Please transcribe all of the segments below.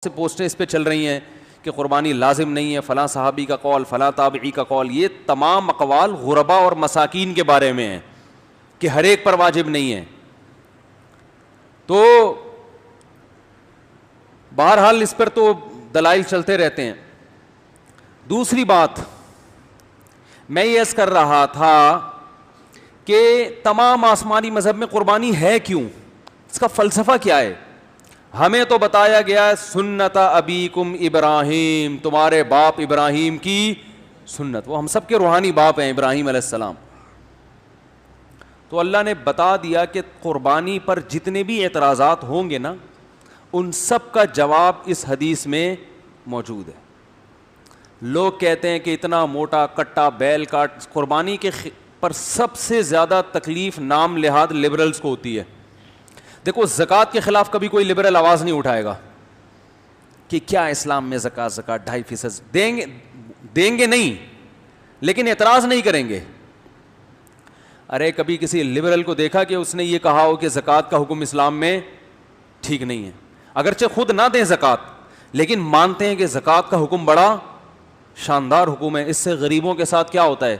سے پوسٹیں اس پہ چل رہی ہیں کہ قربانی لازم نہیں ہے، فلاں صحابی کا قول، فلاں تابعی کا قول. یہ تمام اقوال غربا اور مساکین کے بارے میں ہیں کہ ہر ایک پر واجب نہیں ہے. تو بہرحال اس پر تو دلائل چلتے رہتے ہیں. دوسری بات میں یہ عرض کر رہا تھا کہ تمام آسمانی مذہب میں قربانی ہے کیوں، اس کا فلسفہ کیا ہے. ہمیں تو بتایا گیا سنت ابیکم ابراہیم، تمہارے باپ ابراہیم کی سنت. وہ ہم سب کے روحانی باپ ہیں ابراہیم علیہ السلام. تو اللہ نے بتا دیا کہ قربانی پر جتنے بھی اعتراضات ہوں گے نا، ان سب کا جواب اس حدیث میں موجود ہے. لوگ کہتے ہیں کہ اتنا موٹا کٹا بیل کاٹ، قربانی کے پر سب سے زیادہ تکلیف نام لحاظ لبرلز کو ہوتی ہے. دیکھو زکوٰۃ کے خلاف کبھی کوئی لبرل آواز نہیں اٹھائے گا کہ کیا اسلام میں زکوٰۃ 2.5% دیں گے نہیں، لیکن اعتراض نہیں کریں گے. ارے کبھی کسی لبرل کو دیکھا کہ اس نے یہ کہا ہو کہ زکوٰۃ کا حکم اسلام میں ٹھیک نہیں ہے؟ اگرچہ خود نہ دیں زکوٰۃ، لیکن مانتے ہیں کہ زکوٰۃ کا حکم بڑا شاندار حکم ہے. اس سے غریبوں کے ساتھ کیا ہوتا ہے؟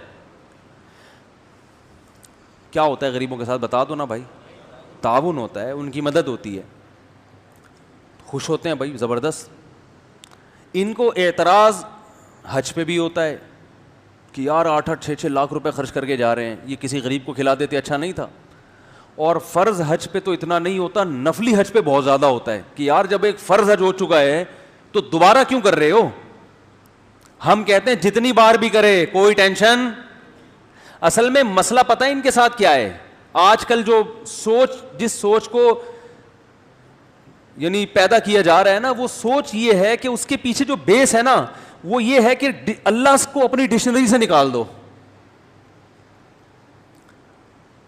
کیا ہوتا ہے غریبوں کے ساتھ؟ بتا دو نا بھائی. تعاون ہوتا ہے، ان کی مدد ہوتی ہے، خوش ہوتے ہیں بھائی زبردست. ان کو اعتراض حج پہ بھی ہوتا ہے کہ یار 8-6 لاکھ روپے خرچ کر کے جا رہے ہیں، یہ کسی غریب کو کھلا دیتے اچھا نہیں تھا. اور فرض حج پہ تو اتنا نہیں ہوتا، نفلی حج پہ بہت زیادہ ہوتا ہے کہ یار جب ایک فرض حج ہو چکا ہے تو دوبارہ کیوں کر رہے ہو. ہم کہتے ہیں جتنی بار بھی کرے کوئی ٹینشن. اصل میں مسئلہ پتہ ہے ان کے ساتھ کیا ہے؟ آج کل جو سوچ، جس سوچ کو یعنی پیدا کیا جا رہا ہے نا، وہ سوچ یہ ہے کہ اس کے پیچھے جو بیس ہے نا وہ یہ ہے کہ اللہ کو اپنی ڈکشنری سے نکال دو.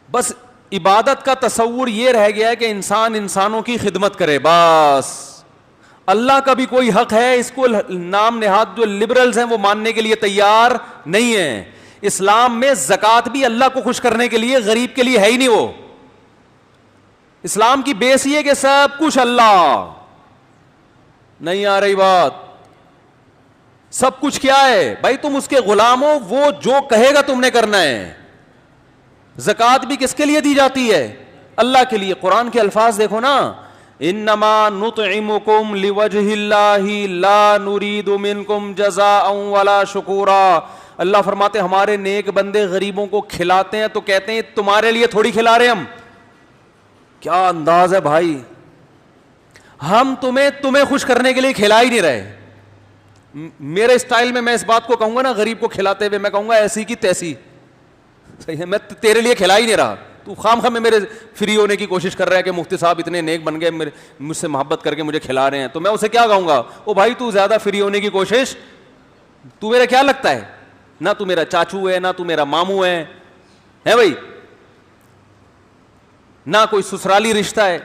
بس عبادت کا تصور یہ رہ گیا ہے کہ انسان انسانوں کی خدمت کرے بس. اللہ کا بھی کوئی حق ہے اس کو نام نہاد جو لبرلز ہیں وہ ماننے کے لیے تیار نہیں ہیں. اسلام میں زکوٰۃ بھی اللہ کو خوش کرنے کے لیے، غریب کے لیے ہے ہی نہیں. وہ اسلام کی بیس یہ کہ سب کچھ اللہ. نہیں آ رہی بات؟ سب کچھ کیا ہے بھائی؟ تم اس کے غلام ہو، وہ جو کہے گا تم نے کرنا ہے. زکوٰۃ بھی کس کے لیے دی جاتی ہے؟ اللہ کے لیے. قرآن کے الفاظ دیکھو نا، انما نطعمکم لوجہ اللہ لا نرید منکم جزاء ولا شکورا. اللہ فرماتے ہمارے نیک بندے غریبوں کو کھلاتے ہیں تو کہتے ہیں تمہارے لیے تھوڑی کھلا رہے ہم. کیا انداز ہے بھائی، ہم تمہیں خوش کرنے کے لیے کھلا ہی نہیں رہے. میرے اسٹائل میں اس بات کو کہوں گا نا، غریب کو کھلاتے ہوئے میں کہوں گا ایسی کی تیسی. صحیح ہے، میں تیرے لیے کھلا ہی نہیں رہا. تو خام خواہ میں میرے فری ہونے کی کوشش کر رہا ہے کہ مفتی صاحب اتنے نیک بن گئے، مجھ سے محبت کر کے مجھے کھلا رہے ہیں. تو میں اسے کیا کہوں گا؟ او بھائی تو زیادہ فری ہونے کی کوشش، تو میرا کیا لگتا ہے؟ نہ تو میرا چاچو ہے، نہ تو میرا ماموں ہے بھائی، نہ کوئی سسرالی رشتہ ہے،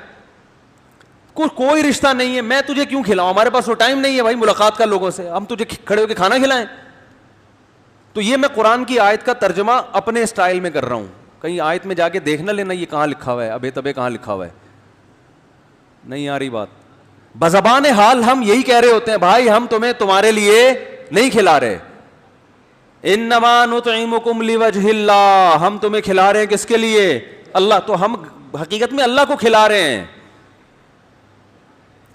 کوئی رشتہ نہیں ہے. میں تجھے کیوں کھلاؤں؟ ہمارے پاس وہ ٹائم نہیں ہے بھائی ملاقات کا لوگوں سے، ہم تجھے کھڑے ہو کے کھانا کھلائیں. تو یہ میں قرآن کی آیت کا ترجمہ اپنے اسٹائل میں کر رہا ہوں. کہیں آیت میں جا کے دیکھ نہ لینا یہ کہاں لکھا ہوا ہے، ابے تبے کہاں لکھا ہوا ہے. نہیں آ رہی بات؟ بزبان حال ہم یہی کہہ رہے ہوتے ہیں بھائی ہم تمہارے لیے نہیں کھلا رہے. انما نطعمکم لوجہ اللہ، ہم تمہیں کھلا رہے ہیں کس کے لیے؟ اللہ. تو ہم حقیقت میں اللہ کو کھلا رہے ہیں.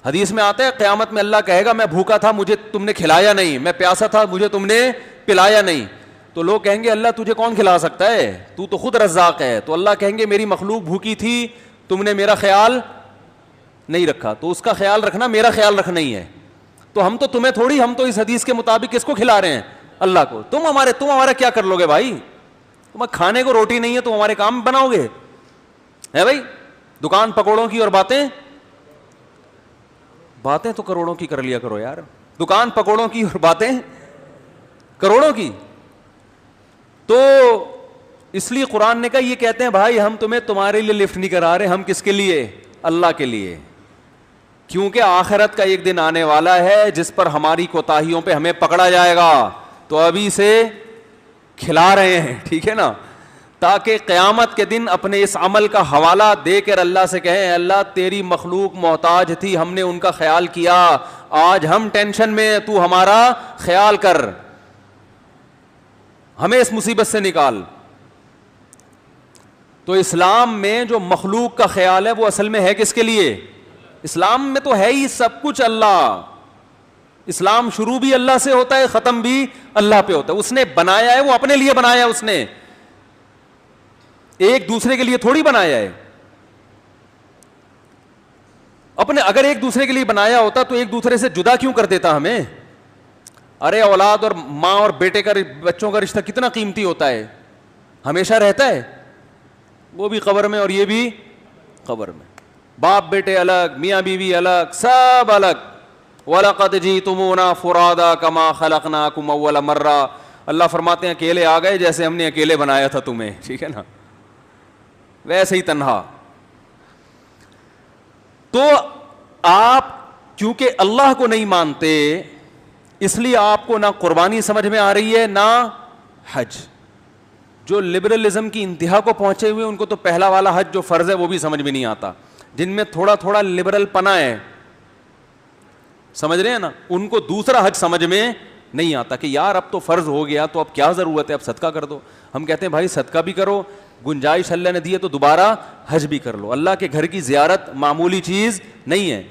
حدیث میں آتا ہے قیامت میں اللہ کہے گا میں بھوکا تھا مجھے تم نے کھلایا نہیں، میں پیاسا تھا مجھے تم نے پلایا نہیں. تو لوگ کہیں گے اللہ تجھے کون کھلا سکتا ہے، تو خود رزاق ہے. تو اللہ کہیں گے میری مخلوق بھوکی تھی، تم نے میرا خیال نہیں رکھا. تو اس کا خیال رکھنا میرا خیال رکھنا ہی ہے. تو ہم تو تمہیں تھوڑی، ہم تو اس حدیث کے مطابق کس کو کھلا رہے ہیں؟ اللہ کو. تم ہمارا کیا کر لو گے بھائی؟ تمہیں کھانے کو روٹی نہیں ہے تو ہمارے کام بناؤ گے ہے بھائی؟ دکان پکوڑوں کی اور باتیں تو کروڑوں کی کر لیا کرو یار. دکان پکوڑوں کی اور باتیں کروڑوں کی. تو اس لیے قرآن نے کہا، یہ کہتے ہیں بھائی ہم تمہارے لیے لفٹ نہیں کرا رہے، ہم کس کے لیے؟ اللہ کے لیے. کیونکہ آخرت کا ایک دن آنے والا ہے جس پر ہماری کوتاہیوں پہ ہمیں پکڑا جائے گا. تو ابھی سے کھلا رہے ہیں، ٹھیک ہے نا، تاکہ قیامت کے دن اپنے اس عمل کا حوالہ دے کر اللہ سے کہیں اللہ تیری مخلوق محتاج تھی، ہم نے ان کا خیال کیا، آج ہم ٹینشن میں، تو ہمارا خیال کر، ہمیں اس مصیبت سے نکال. تو اسلام میں جو مخلوق کا خیال ہے وہ اصل میں ہے کس کے لیے؟ اسلام میں تو ہے ہی سب کچھ اللہ. اسلام شروع بھی اللہ سے ہوتا ہے، ختم بھی اللہ پہ ہوتا ہے. اس نے بنایا ہے، وہ اپنے لیے بنایا ہے، اس نے ایک دوسرے کے لیے تھوڑی بنایا ہے. اپنے اگر ایک دوسرے کے لیے بنایا ہوتا تو ایک دوسرے سے جدا کیوں کر دیتا ہمیں؟ ارے اولاد اور ماں اور بیٹے کا، بچوں کا رشتہ کتنا قیمتی ہوتا ہے، ہمیشہ رہتا ہے. وہ بھی قبر میں اور یہ بھی قبر میں. باپ بیٹے الگ، میاں بیوی الگ، سب الگ. وَلَقَدْ جِئْتُمُونَا فُرَادَىٰ كَمَا خَلَقْنَاكُمْ أَوَّلَ مَرَّةٍ. اللہ فرماتے ہیں اکیلے آ گئے جیسے ہم نے اکیلے بنایا تھا تمہیں، ٹھیک ہے نا، ویسے ہی تنہا. تو آپ چونکہ اللہ کو نہیں مانتے اس لیے آپ کو نہ قربانی سمجھ میں آ رہی ہے نہ حج. جو لبرلزم کی انتہا کو پہنچے ہوئے ان کو تو پہلا والا حج جو فرض ہے وہ بھی سمجھ میں نہیں آتا. جن میں تھوڑا تھوڑا لبرل پنا ہے، سمجھ رہے ہیں نا، ان کو دوسرا حج سمجھ میں نہیں آتا کہ یار اب تو فرض ہو گیا تو اب کیا ضرورت ہے، اب صدقہ کر دو. ہم کہتے ہیں بھائی صدقہ بھی کرو، گنجائش اللہ نے دی ہے تو دوبارہ حج بھی کر لو. اللہ کے گھر کی زیارت معمولی چیز نہیں ہے.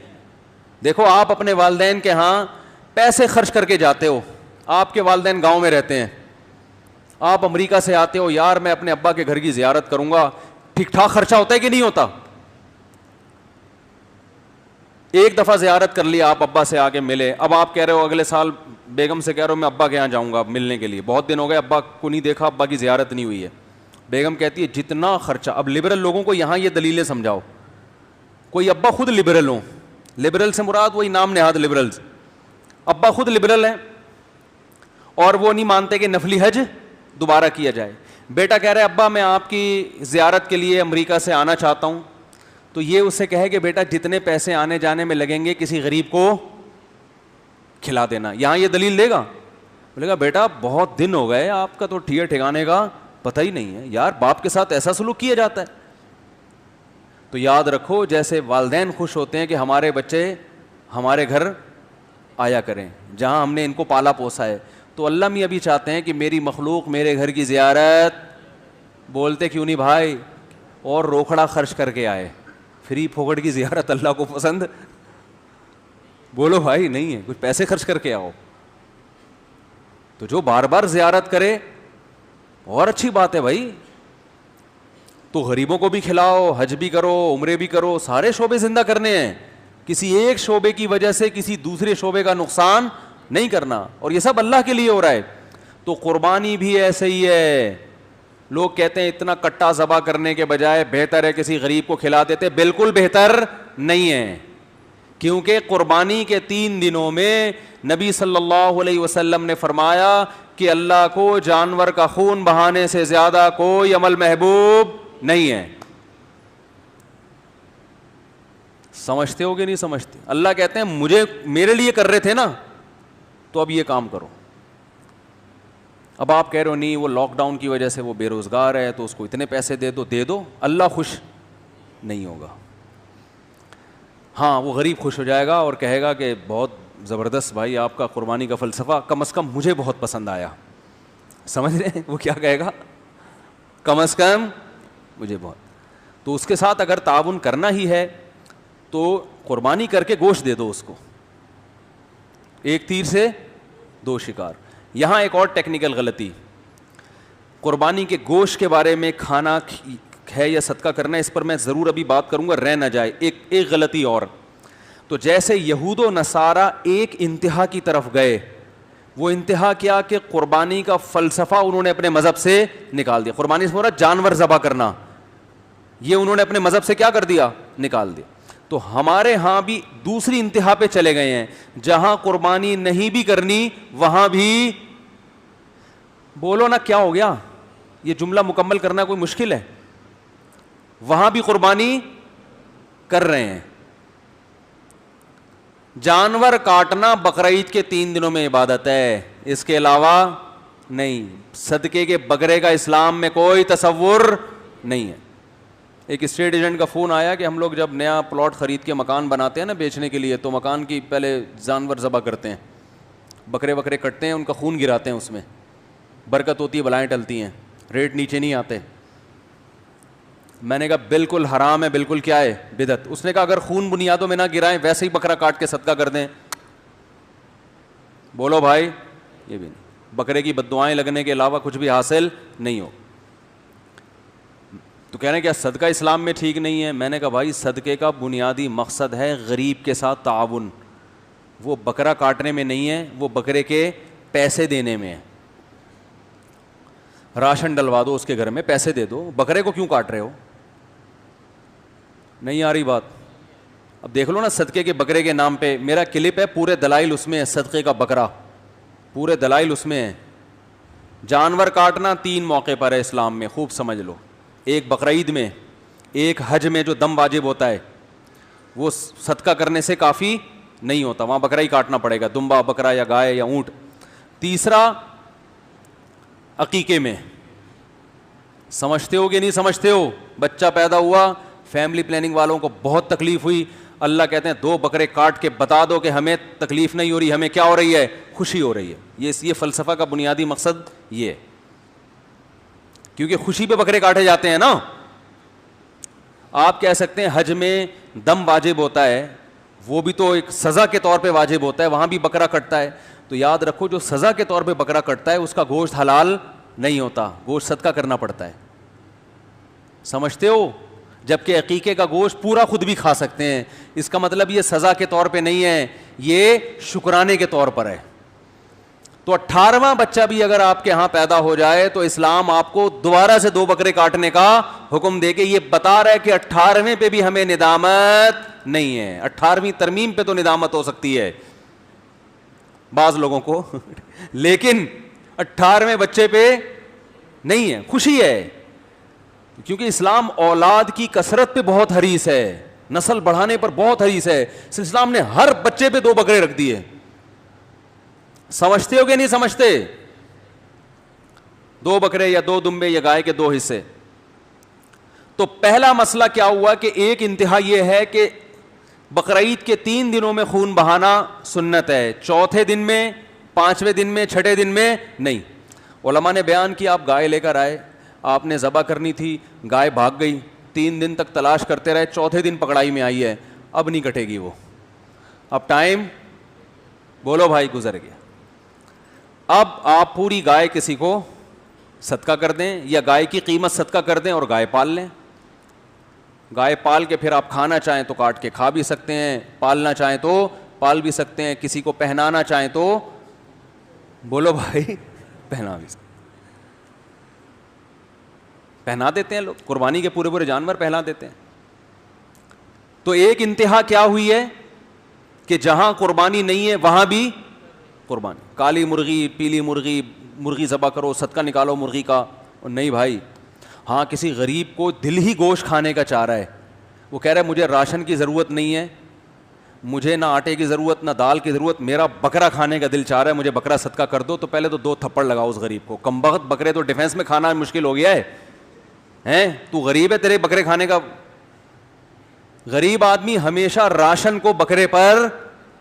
دیکھو آپ اپنے والدین کے ہاں پیسے خرچ کر کے جاتے ہو، آپ کے والدین گاؤں میں رہتے ہیں، آپ امریکہ سے آتے ہو، یار میں اپنے ابا کے گھر کی زیارت کروں گا، ٹھیک ٹھاک خرچہ ہوتا ہے کہ نہیں ہوتا؟ ایک دفعہ زیارت کر لیا، آپ ابا سے آ کے ملے، اب آپ کہہ رہے ہو اگلے سال بیگم سے کہہ رہے ہو میں ابا کے یہاں جاؤں گا ملنے کے لیے، بہت دن ہو گئے ابا کو نہیں دیکھا، ابا کی زیارت نہیں ہوئی ہے. بیگم کہتی ہے جتنا خرچہ، اب لبرل لوگوں کو یہاں یہ دلیلیں سمجھاؤ. کوئی ابا خود لبرل ہوں، لبرل سے مراد وہی نام نہاد لبرلز، ابا خود لبرل ہیں اور وہ نہیں مانتے کہ نفلی حج دوبارہ کیا جائے. بیٹا کہہ رہا ہے ابا میں آپ کی زیارت کے لیے امریکہ سے آنا چاہتا ہوں، تو یہ اس سے کہے کہ بیٹا جتنے پیسے آنے جانے میں لگیں گے کسی غریب کو کھلا دینا. یہاں یہ دلیل دے گا، بولے گا بیٹا بہت دن ہو گئے آپ کا تو ٹھیے ٹھکانے کا پتہ ہی نہیں ہے، یار باپ کے ساتھ ایسا سلوک کیا جاتا ہے. تو یاد رکھو جیسے والدین خوش ہوتے ہیں کہ ہمارے بچے ہمارے گھر آیا کریں جہاں ہم نے ان کو پالا پوسا ہے، تو اللہ میاں بھی چاہتے ہیں کہ میری مخلوق میرے گھر کی زیارت، بولتے کیوں نہیں بھائی، اور روکھڑا خرچ کر کے آئے. فری پھوکٹ کی زیارت اللہ کو پسند، بولو بھائی نہیں ہے، کچھ پیسے خرچ کر کے آؤ. تو جو بار بار زیارت کرے اور اچھی بات ہے بھائی، تو غریبوں کو بھی کھلاؤ، حج بھی کرو، عمرے بھی کرو، سارے شعبے زندہ کرنے ہیں. کسی ایک شعبے کی وجہ سے کسی دوسرے شعبے کا نقصان نہیں کرنا، اور یہ سب اللہ کے لیے ہو رہا ہے. تو قربانی بھی ایسے ہی ہے. لوگ کہتے ہیں اتنا کٹا ذبح کرنے کے بجائے بہتر ہے کسی غریب کو کھلا دیتے. بالکل بہتر نہیں ہے، کیونکہ قربانی کے 3 دنوں میں نبی صلی اللہ علیہ وسلم نے فرمایا کہ اللہ کو جانور کا خون بہانے سے زیادہ کوئی عمل محبوب نہیں ہے. سمجھتے ہو کہ نہیں سمجھتے؟ اللہ کہتے ہیں میرے لیے کر رہے تھے نا، تو اب یہ کام کرو. اب آپ کہہ رہے ہو نہیں وہ لاک ڈاؤن کی وجہ سے وہ بے روزگار ہے تو اس کو اتنے پیسے دے دو، اللہ خوش نہیں ہوگا. ہاں وہ غریب خوش ہو جائے گا اور کہے گا کہ بہت زبردست بھائی آپ کا قربانی کا فلسفہ کم از کم مجھے بہت پسند آیا. سمجھ رہے ہیں وہ کیا کہے گا؟ کم از کم مجھے بہت. تو اس کے ساتھ اگر تعاون کرنا ہی ہے تو قربانی کر کے گوشت دے دو اس کو، ایک تیر سے 2 شکار. یہاں ایک اور ٹیکنیکل غلطی، قربانی کے گوشت کے بارے میں کھانا ہے یا صدقہ کرنا، اس پر میں ضرور ابھی بات کروں گا، رہ نہ جائے. ایک غلطی اور، تو جیسے یہود و نصارہ ایک انتہا کی طرف گئے، وہ انتہا کیا کہ قربانی کا فلسفہ انہوں نے اپنے مذہب سے نکال دیا. قربانی سے مراد جانور ذبح کرنا، یہ انہوں نے اپنے مذہب سے کیا کر دیا؟ نکال دیا. تو ہمارے ہاں بھی دوسری انتہا پہ چلے گئے ہیں، جہاں قربانی نہیں بھی کرنی وہاں بھی، بولو نا کیا ہو گیا؟ یہ جملہ مکمل کرنا کوئی مشکل ہے؟ وہاں بھی قربانی کر رہے ہیں. جانور کاٹنا بقرعید کے 3 دنوں میں عبادت ہے، اس کے علاوہ نہیں. صدقے کے بکرے کا اسلام میں کوئی تصور نہیں ہے. ایک اسٹیٹ ایجنٹ کا فون آیا کہ ہم لوگ جب نیا پلاٹ خرید کے مکان بناتے ہیں نا بیچنے کے لیے, تو مکان کی پہلے جانور ذبح کرتے ہیں, بکرے وکرے کٹتے ہیں, ان کا خون گراتے ہیں, اس میں برکت ہوتی ہے, بلائیں ٹلتی ہیں, ریٹ نیچے نہیں آتے. میں نے کہا بالکل حرام ہے, بالکل کیا ہے, بدعت. اس نے کہا اگر خون بنیادوں میں نہ گرائیں ویسے ہی بکرا کاٹ کے صدقہ کر دیں. بولو بھائی, یہ بھی نہیں, بکرے کی بددعائیں لگنے کے علاوہ کچھ بھی حاصل نہیں ہو. تو کہہ رہے ہیں کیا صدقہ اسلام میں ٹھیک نہیں ہے؟ میں نے کہا بھائی صدقے کا بنیادی مقصد ہے غریب کے ساتھ تعاون, وہ بکرا کاٹنے میں نہیں ہے, وہ بکرے کے پیسے دینے میں ہے. راشن ڈلوا دو اس کے گھر میں, پیسے دے دو, بکرے کو کیوں کاٹ رہے ہو؟ نہیں آ رہی بات؟ اب دیکھ لو نا صدقے کے بکرے کے نام پہ میرا کلپ ہے, پورے دلائل اس میں ہے, صدقے کا بکرا پورے دلائل اس میں ہے. جانور کاٹنا 3 موقع پر ہے اسلام میں, خوب سمجھ لو. ایک بقرعید میں, ایک حج میں جو دم واجب ہوتا ہے, وہ صدقہ کرنے سے کافی نہیں ہوتا, وہاں بکرا ہی کاٹنا پڑے گا, دمبا بکرا یا گائے یا اونٹ. تیسرا عقیقے میں, سمجھتے ہو کہ نہیں سمجھتے ہو؟ بچہ پیدا ہوا, فیملی پلاننگ والوں کو بہت تکلیف ہوئی, اللہ کہتے ہیں 2 بکرے کاٹ کے بتا دو کہ ہمیں تکلیف نہیں ہو رہی, ہمیں کیا ہو رہی ہے, خوشی ہو رہی ہے. یہ فلسفہ کا بنیادی مقصد یہ ہے, کیونکہ خوشی پہ بکرے کاٹے جاتے ہیں نا. آپ کہہ سکتے ہیں حج میں دم واجب ہوتا ہے, وہ بھی تو ایک سزا کے طور پہ واجب ہوتا ہے, وہاں بھی بکرا کٹتا ہے. تو یاد رکھو جو سزا کے طور پہ بکرا کٹتا ہے اس کا گوشت حلال نہیں ہوتا, گوشت صدقہ کرنا پڑتا ہے. سمجھتے ہو؟ جبکہ عقیقے کا گوشت پورا خود بھی کھا سکتے ہیں. اس کا مطلب یہ سزا کے طور پہ نہیں ہے, یہ شکرانے کے طور پر ہے. تو 18واں بچہ بھی اگر آپ کے ہاں پیدا ہو جائے تو اسلام آپ کو دوبارہ سے 2 بکرے کاٹنے کا حکم دے کے یہ بتا رہا ہے کہ 18ویں پہ بھی ہمیں ندامت نہیں ہے. 18ویں ترمیم پہ تو ندامت ہو سکتی ہے بعض لوگوں کو, لیکن 18ویں بچے پہ نہیں ہے, خوشی ہے. کیونکہ اسلام اولاد کی کثرت پہ بہت حریص ہے, نسل بڑھانے پر بہت حریص ہے. اسلام نے ہر بچے پہ 2 بکرے رکھ دیے. سمجھتے ہو کہ نہیں سمجھتے؟ 2 بکرے یا 2 دمبے یا گائے کے 2 حصے. تو پہلا مسئلہ کیا ہوا کہ ایک انتہا یہ ہے کہ بقرعید کے 3 دنوں میں خون بہانا سنت ہے, 4تھے دن میں, 5ویں دن میں, 6ٹھے دن میں نہیں. علماء نے بیان کیا آپ گائے لے کر آئے, آپ نے ذبح کرنی تھی, گائے بھاگ گئی, 3 دن تک تلاش کرتے رہے, 4تھے دن پکڑائی میں آئی ہے, اب نہیں کٹے گی وہ, اب ٹائم بولو بھائی گزر گیا. اب آپ پوری گائے کسی کو صدقہ کر دیں یا گائے کی قیمت صدقہ کر دیں اور گائے پال لیں. گائے پال کے پھر آپ کھانا چاہیں تو کاٹ کے کھا بھی سکتے ہیں, پالنا چاہیں تو پال بھی سکتے ہیں, کسی کو پہنانا چاہیں تو بولو بھائی پہنا بھی سکتے, پہنا دیتے ہیں لوگ, قربانی کے پورے جانور پہنا دیتے ہیں. تو ایک انتہا کیا ہوئی ہے کہ جہاں قربانی نہیں ہے وہاں بھی قربانی, کالی مرغی, پیلی مرغی, مرغی ذبح کرو, صدقہ نکالو مرغی کا. اور نہیں بھائی, ہاں کسی غریب کو دل ہی گوشت کھانے کا چاہ رہا ہے, وہ کہہ رہا ہے مجھے راشن کی ضرورت نہیں ہے, مجھے نہ آٹے کی ضرورت نہ دال کی ضرورت, میرا بکرا کھانے کا دل چاہ رہا ہے, مجھے بکرا صدقہ کر دو. تو پہلے تو 2 تھپڑ لگاؤ اس غریب کو, کمبخت بکرے تو ڈیفینس میں کھانا مشکل ہو گیا ہے, ہیں تو غریب ہے, تیرے بکرے کھانے کا. غریب آدمی ہمیشہ راشن کو بکرے پر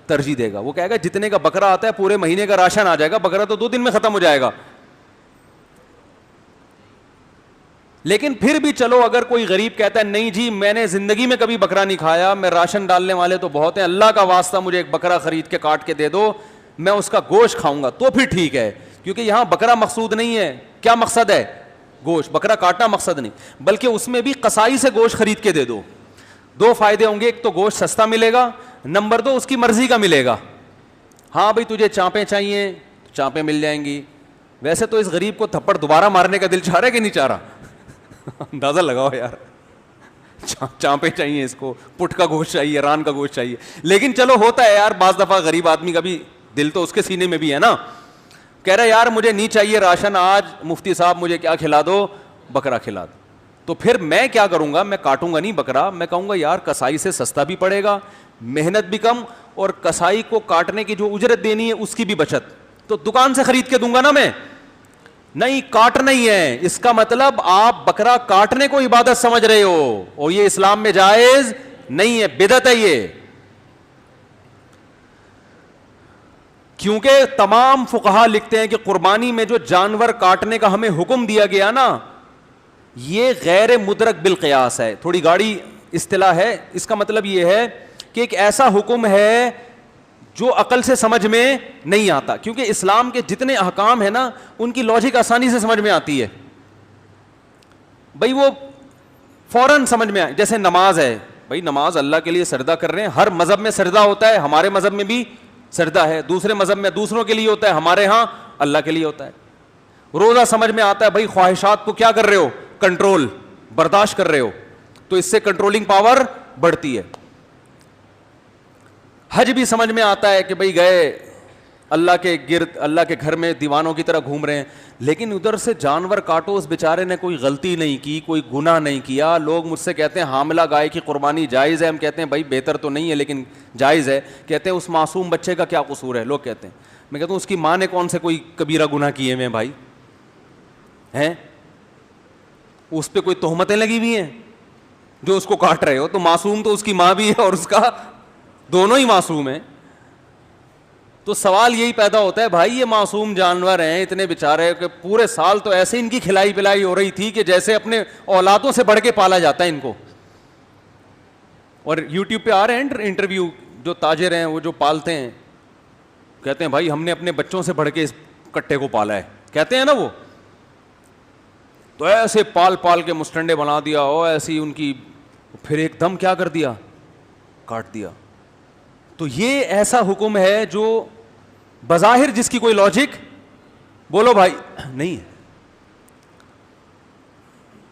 ترجیح دے گا, وہ کہے گا جتنے کا بکرا آتا ہے پورے مہینے کا راشن آ جائے گا, بکرا تو 2 دن میں ختم ہو جائے گا. لیکن پھر بھی چلو اگر کوئی غریب کہتا ہے نہیں جی میں نے زندگی میں کبھی بکرا نہیں کھایا, میں راشن ڈالنے والے تو بہت ہیں, اللہ کا واسطہ مجھے ایک بکرا خرید کے کاٹ کے دے دو, میں اس کا گوشت کھاؤں گا, تو پھر ٹھیک ہے. کیونکہ یہاں بکرا مقصود نہیں ہے, کیا مقصد ہے؟ گوشت. بکرا کاٹنا مقصد نہیں, بلکہ اس میں بھی قصائی سے گوشت خرید کے دے دو. 2 فائدے ہوں گے, ایک تو گوشت سستا ملے گا, نمبر 2 اس کی مرضی کا ملے گا. ہاں بھائی تجھے چانپیں چاہیے چانپیں مل جائیں گی. ویسے تو اس غریب کو تھپڑ دوبارہ مارنے کا دل چاہ رہا ہے کہ نہیں چاہ رہا؟ اندازہ لگاؤ یار, چانپیں چاہیے اس کو, پٹ کا گوشت چاہیے, ران کا گوشت چاہیے. لیکن چلو ہوتا ہے یار, بعض دفعہ غریب آدمی کا بھی دل تو اس کے سینے میں بھی ہے نا, کہہ رہا ہے یار مجھے نہیں چاہیے راشن, آج مفتی صاحب مجھے کیا کھلا دو, بکرا کھلا دو. تو پھر میں کیا کروں گا, میں کاٹوں گا نہیں بکرا, میں کہوں گا یار کسائی سے سستا بھی پڑے گا, محنت بھی کم, اور کسائی کو کاٹنے کی جو اجرت دینی ہے اس کی بھی بچت, تو دکان سے خرید کے دوں گا نا میں. نہیں کاٹنا ہی ہے. اس کا مطلب آپ بکرا کاٹنے کو عبادت سمجھ رہے ہو, اور یہ اسلام میں جائز نہیں ہے, بدعت ہے یہ. کیونکہ تمام فقہا لکھتے ہیں کہ قربانی میں جو جانور کاٹنے کا ہمیں حکم دیا گیا نا, یہ غیر مدرک بالقیاس ہے. تھوڑی گاڑی اصطلاح ہے, اس کا مطلب یہ ہے کہ ایک ایسا حکم ہے جو عقل سے سمجھ میں نہیں آتا, کیونکہ اسلام کے جتنے احکام ہیں نا ان کی لاجک آسانی سے سمجھ میں آتی ہے بھائی, وہ فوراً سمجھ میں آئے. جیسے نماز ہے بھائی, نماز اللہ کے لیے سجدہ کر رہے ہیں, ہر مذہب میں سجدہ ہوتا ہے, ہمارے مذہب میں بھی سجدہ ہے, دوسرے مذہب میں دوسروں کے لیے ہوتا ہے, ہمارے ہاں اللہ کے لیے ہوتا ہے. روزہ سمجھ میں آتا ہے بھائی, خواہشات کو کیا کر رہے ہو, کنٹرول, برداشت کر رہے ہو, تو اس سے کنٹرولنگ پاور بڑھتی ہے. حج بھی سمجھ میں آتا ہے کہ بھائی گئے اللہ کے گرد, اللہ کے گھر میں دیوانوں کی طرح گھوم رہے ہیں, لیکن ادھر سے جانور کاٹو, اس بیچارے نے کوئی غلطی نہیں کی, کوئی گناہ نہیں کیا. لوگ مجھ سے کہتے ہیں حاملہ گائے کی قربانی جائز ہے, ہم کہتے ہیں بھائی بہتر تو نہیں ہے لیکن جائز ہے. کہتے ہیں اس معصوم بچے کا کیا قصور ہے, لوگ کہتے ہیں. میں کہتا ہوں اس کی ماں نے کون سے کوئی کبیرہ گناہ کیے ہیں بھائی, ہیں اس پہ کوئی تہمتیں لگی ہوئی ہیں جو اس کو کاٹ رہے ہو, تو معصوم تو اس کی ماں بھی ہے اور اس کا, دونوں ہی معصوم ہیں. تو سوال یہی پیدا ہوتا ہے بھائی یہ معصوم جانور ہیں اتنے بیچارے کہ پورے سال تو ایسے ان کی کھلائی پلائی ہو رہی تھی کہ جیسے اپنے اولادوں سے بڑھ کے پالا جاتا ہے ان کو. اور یوٹیوب پہ آ رہے ہیں انٹرویو, جو تاجر ہیں وہ جو پالتے ہیں کہتے ہیں بھائی ہم نے اپنے بچوں سے بڑھ کے اس کٹے کو پالا ہے, کہتے ہیں نا وہ, تو ایسے پال پال کے مسٹنڈے بنا دیا ہو ایسی ان کی, پھر ایک دم کیا کر دیا, کاٹ دیا. تو یہ ایسا حکم ہے جو بظاہر جس کی کوئی لاجک بولو بھائی نہیں ہے.